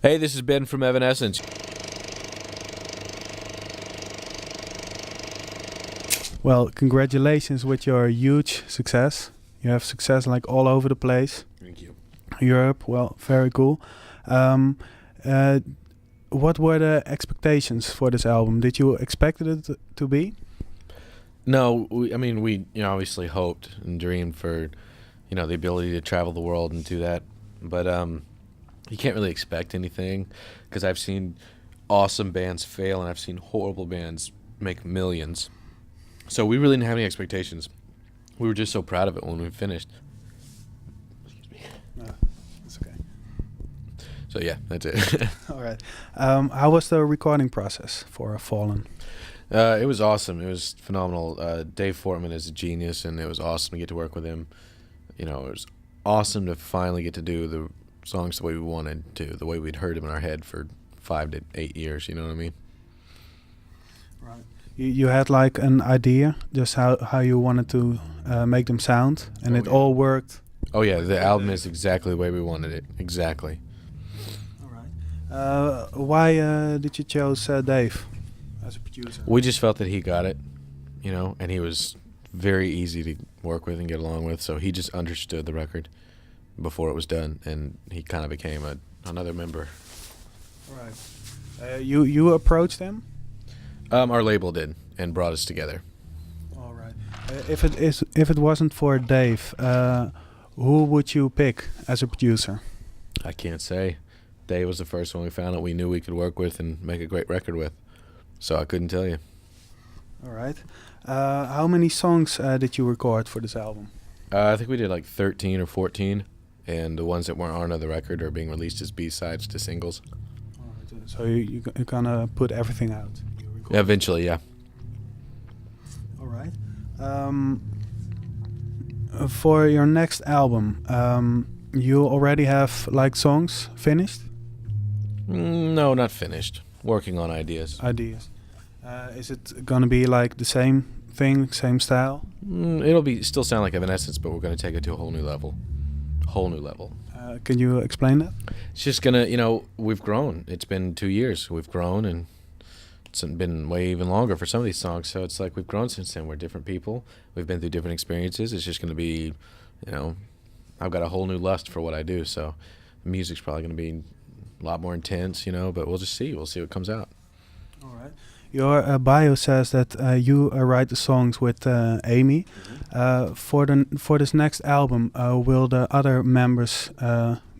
Hey, this is Ben from Evanescence. Well, congratulations with your huge success. You have success like all over the place. Thank you. Europe, well, very cool. Um, uh, what were the expectations for this album? Did you expect it to be? No, we obviously hoped and dreamed for, the ability to travel the world and do that. But you can't really expect anything because I've seen awesome bands fail and I've seen horrible bands make millions. So we really didn't have any expectations. We were just so proud of it when we finished. Excuse me. That's okay. So yeah, that's it. All right. How was the recording process for Fallen? It was awesome. It was phenomenal. Dave Fortman is a genius, and it was awesome to get to work with him. It was awesome to finally get to do the songs the way we wanted to, the way we'd heard them in our head for 5 to 8 years. You know what I mean? Right. You had like an idea just how you wanted to make them sound, and it all worked. Oh yeah, the album is exactly the way we wanted it. Exactly. All right. Why did you choose Dave as a producer? We just felt that he got it, and he was very easy to work with and get along with. So he just understood the record before it was done, and he kind of became another member. Right. You approached him? Our label did and brought us together. All right. If it wasn't for Dave, who would you pick as a producer? I can't say. Dave was the first one we found that we knew we could work with and make a great record with. So I couldn't tell you. All right. How many songs did you record for this album? I think we did like 13 or 14, and the ones that weren't on the record are being released as B-sides to singles. All right. So you're gonna put everything out? Eventually, yeah. All right. For your next album, you already have like songs finished? No, not finished. Working on ideas. Ideas. Is it gonna be like the same thing, same style? It'll still sound like Evanescence, but we're going to take it to a whole new level. Can you explain that? It's just gonna, we've grown. It's been 2 years. We've grown, and it's been way even longer for some of these songs. So it's like we've grown since then. We're different people. We've been through different experiences. It's just going to be, I've got a whole new lust for what I do. So the music's probably going to be a lot more intense, but we'll just see. We'll see what comes out. All right. Your bio says that you write the songs with Amy. Mm-hmm. For this next album, will the other members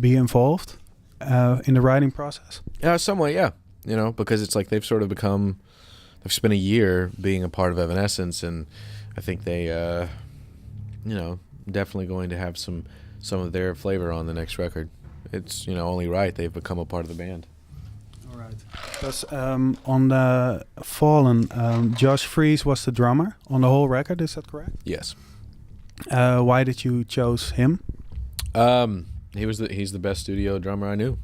be involved in the writing process? Yeah, somewhat, yeah. Because it's like they've spent a year being a part of Evanescence, and I think they, definitely going to have some of their flavor on the next record. It's, only right. They've become a part of the band. All right. Because on the Fallen, Josh Freese was the drummer on the whole record. Is that correct? Yes. Why did you choose him? He's the best studio drummer I knew.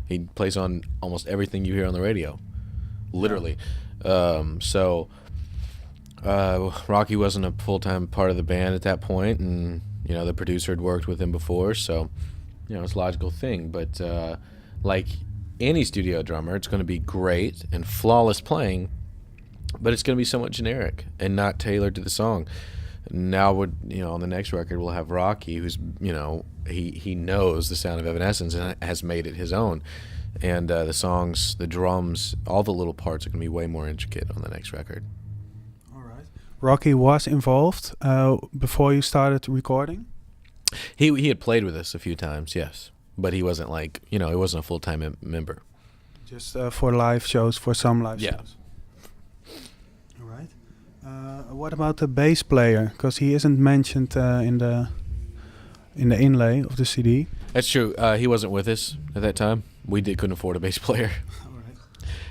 He plays on almost everything you hear on the radio, literally. So Rocky wasn't a full-time part of the band at that point, and the producer had worked with him before, so it's a logical thing. But like any studio drummer, it's going to be great and flawless playing, but it's going to be somewhat generic and not tailored to the song. Now on the next record we'll have Rocky, who's he knows the sound of Evanescence and has made it his own, and the songs, the drums, all the little parts are going to be way more intricate on the next record. All right. Rocky was involved before you started recording? He had played with us a few times, yes, but he wasn't like he wasn't a full-time member. Just for live shows, for some live yeah. shows. All right. What about the bass player? Because he isn't mentioned in the inlay of the CD. That's true. He wasn't with us at that time. We couldn't afford a bass player. All right.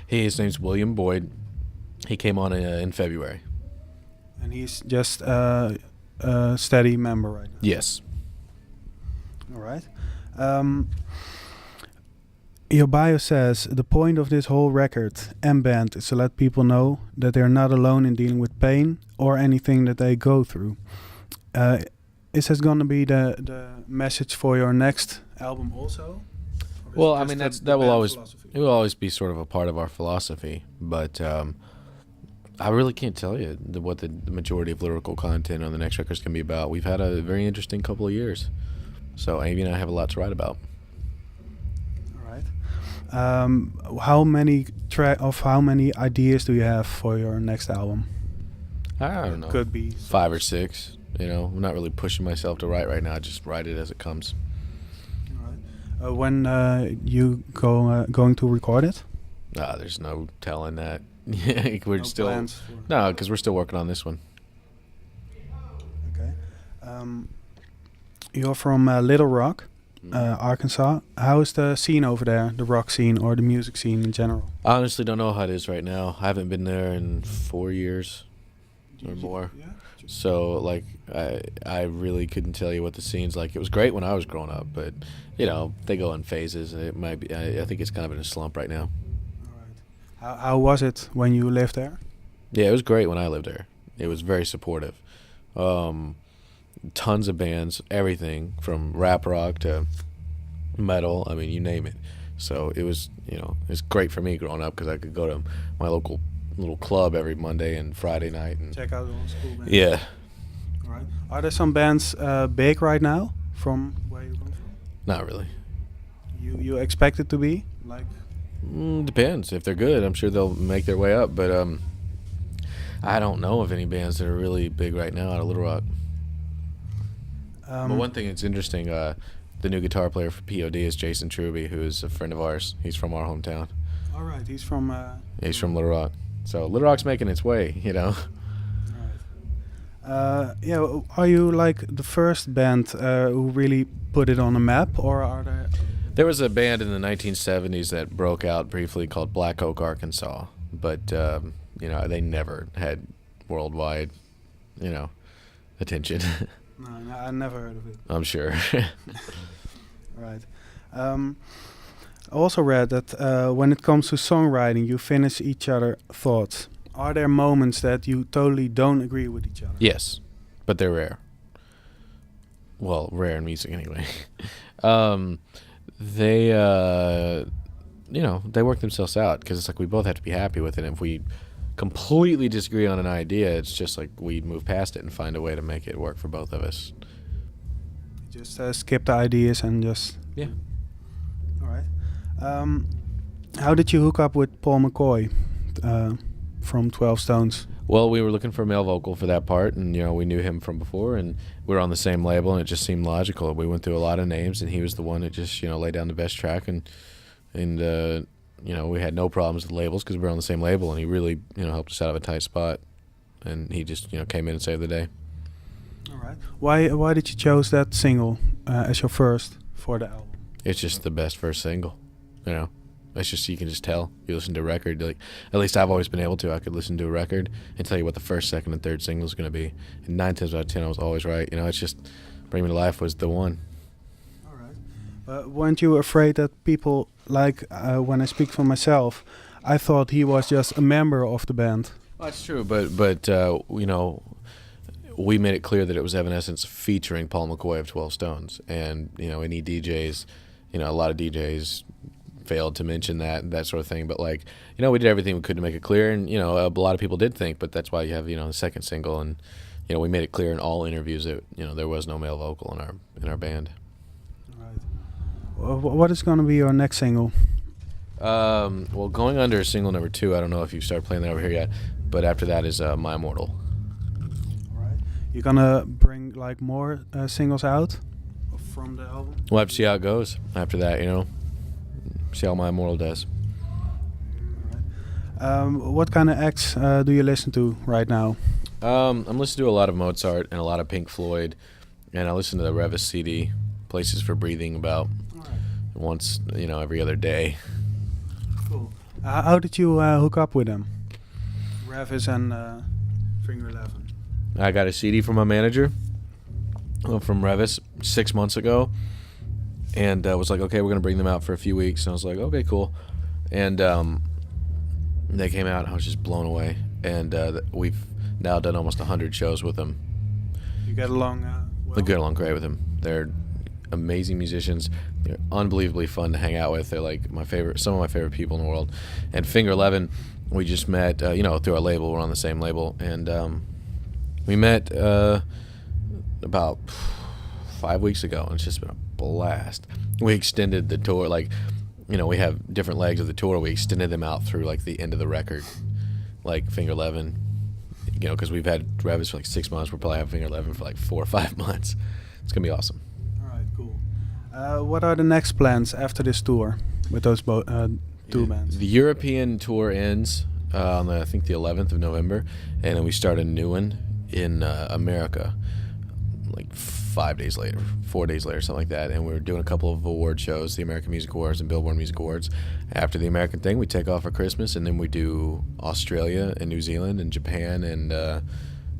His name's William Boyd. He came on in February. And he's just a steady member right now. Yes. All right. Your bio says the point of this whole record and band is to let people know that they're not alone in dealing with pain or anything that they go through. Is this going to be the message for your next album also? Well, I Just mean, the that will band always philosophy. it will always be sort of a part of our philosophy, but I really can't tell you what the majority of lyrical content on the next records can be about. We've had a very interesting couple of years, so Amy and I have a lot to write about. All right. How many ideas do you have for your next album? I don't know, Could be 5 or 6. I'm not really pushing myself to write right now. I just write it as it comes. All right. When you going to record it? There's no telling that. We're No still plans for- no, because we're still working on this one. Okay. You're from Little Rock, Arkansas. How is the scene over there, the rock scene or the music scene in general? I honestly don't know how it is right now. I haven't been there in 4 years or more. Yeah. So like I really couldn't tell you what the scene's like. It was great when I was growing up, but they go in phases. It might be. I think it's kind of in a slump right now. All right. How was it when you lived there? Yeah, it was great when I lived there. It was very supportive. Tons of bands, everything from rap rock to metal. I mean, you name it. So it was, it's great for me growing up because I could go to my local little club every Monday and Friday night. And Check out all school bands. yeah, All right. Are there some bands big right now from where you come from? not really. You expect it to be like? Depends. If they're good, I'm sure they'll make their way up. But I don't know of any bands that are really big right now out of Little Rock. But one thing that's interesting, the new guitar player for POD is Jason Truby, who is a friend of ours. He's from our hometown. All right. He's from. He's from Little Rock. So Little Rock's making its way, All right. Yeah. Are you like the first band who really put it on a map, or are there? There was a band in the 1970s that broke out briefly called Black Oak, Arkansas. But, they never had worldwide, attention. No, I never heard of it. I'm sure. All right. I also read that when it comes to songwriting, you finish each other thoughts. Are there moments that you totally don't agree with each other? Yes, but they're rare. Well, rare in music anyway. They, they work themselves out because it's like we both have to be happy with it. And if we completely disagree on an idea, it's just like we move past it and find a way to make it work for both of us. Just skip the ideas and just... Yeah. All right. How did you hook up with Paul McCoy from 12 Stones? Well, we were looking for a male vocal for that part, and we knew him from before, and we were on the same label, and it just seemed logical. We went through a lot of names, and he was the one that just laid down the best track, and we had no problems with labels because we were on the same label, and he really helped us out of a tight spot, and he just came in and saved the day. All right. Why did you choose that single as your first for the album? It's just the best first single, It's just, you can just tell. You listen to a record, like, at least I've always been able to. I could listen to a record and tell you what the first, second, and third single is going to be. And 9 times out of 10, I was always right. It's just, Bring Me to Life was the one. All right. Weren't you afraid that people, like, when I speak for myself, I thought he was just a member of the band? Well, that's true, but we made it clear that it was Evanescence featuring Paul McCoy of 12 Stones. And, any DJs, a lot of DJs failed to mention that sort of thing, but we did everything we could to make it clear, and a lot of people did think, but that's why you have the second single, and we made it clear in all interviews that there was no male vocal in our band. Right. What is going to be your next single? Well, Going Under is single number 2. I don't know if you started playing that over here yet, but after that is My Immortal. All right. You're gonna bring more singles out from the album? We'll have to see how it goes after that, see how My Immortal does. What kind of acts do you listen to right now? I'm listening to a lot of Mozart and a lot of Pink Floyd, and I listen to the Revis CD, Places for Breathing, about once, every other day. Cool. How did you hook up with them? Revis and Finger 11. I got a CD from my manager from Revis 6 months ago, and was like, okay, we're going to bring them out for a few weeks. And I was like, okay, cool. And they came out, and I was just blown away. And we've now done almost 100 shows with them. You get along well? I get along great with them. They're amazing musicians. They're unbelievably fun to hang out with. They're like some of my favorite people in the world. And Finger 11, we just met, through our label. We're on the same label, and we met about 5 weeks ago, and it's just been a blast. We extended the tour, we have different legs of the tour. We extended them out through like the end of the record, like Finger 11, because we've had Rabbits for like 6 months. We'll probably have Finger 11 for like 4 or 5 months. It's gonna be awesome. All right, cool. What are the next plans after this tour with those two bands? The European tour ends on I think the 11th of November, and then we start a new one in America, like 4 days later, something like that. And we're doing a couple of award shows, the American Music Awards and Billboard Music Awards. After the American thing, we take off for Christmas, and then we do Australia and New Zealand and Japan and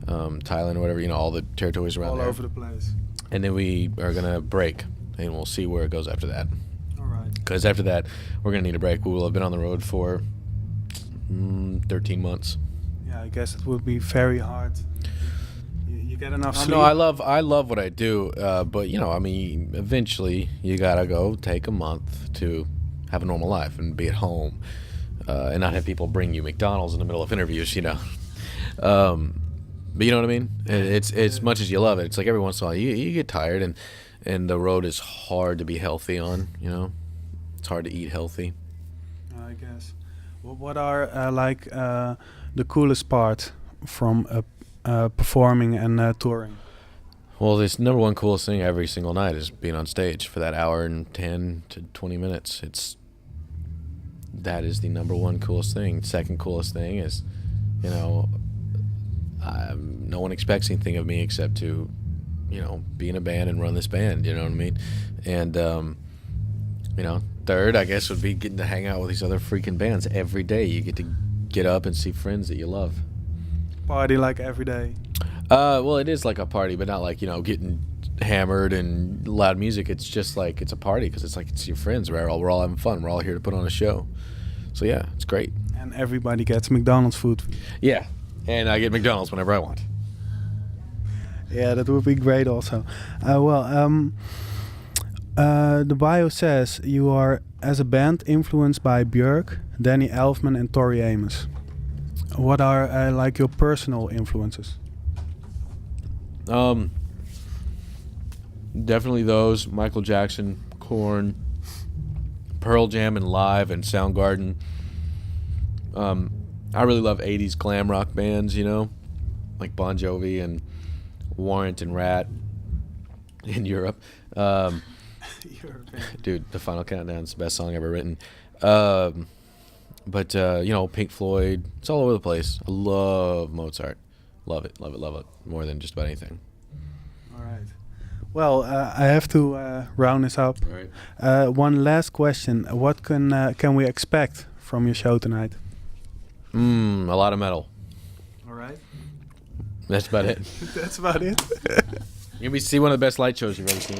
Thailand or whatever, all the territories around there. All over the place. And then we are gonna break, and we'll see where it goes after that. All right. Because after that, we're gonna need a break. We will have been on the road for 13 months. Yeah, I guess it would be very hard. You get enough sleep? No, I love what I do, but eventually you gotta go take a month to have a normal life and be at home, and not have people bring you McDonald's in the middle of interviews. But you know what I mean? It's as much as you love it. It's like every once in a while you get tired, and the road is hard to be healthy on. It's hard to eat healthy. I guess. Well, what are the coolest part from performing and touring? Well, this number one coolest thing every single night is being on stage for that hour and 10 to 20 minutes. That is the number one coolest thing. Second coolest thing is, no one expects anything of me except to, be in a band and run this band. You know what I mean? And third, I guess, would be getting to hang out with these other freaking bands every day. You get to get up and see friends that you love. Party like every day. Well, it is like a party, but not like, getting hammered and loud music. It's just like, it's a party because it's your friends. We're all having fun. We're all here to put on a show. So yeah, it's great. And everybody gets McDonald's food. Yeah, and I get McDonald's whenever I want. Yeah, that would be great also. The bio says you are, as a band, influenced by Björk, Danny Elfman and Tori Amos. What are your personal influences? Definitely those. Michael Jackson, Korn, Pearl Jam and Live and Soundgarden. I really love 80s glam rock bands, like Bon Jovi and Warrant and Rat in Europe. Dude, The Final Countdown is the best song ever written. But Pink Floyd, it's all over the place. I love Mozart. Love it more than just about anything. All right. Well, I have to round this up. All right. One last question. What can we expect from your show tonight? A lot of metal. All right. That's about it. That's about it. You're going to see one of the best light shows you've ever seen.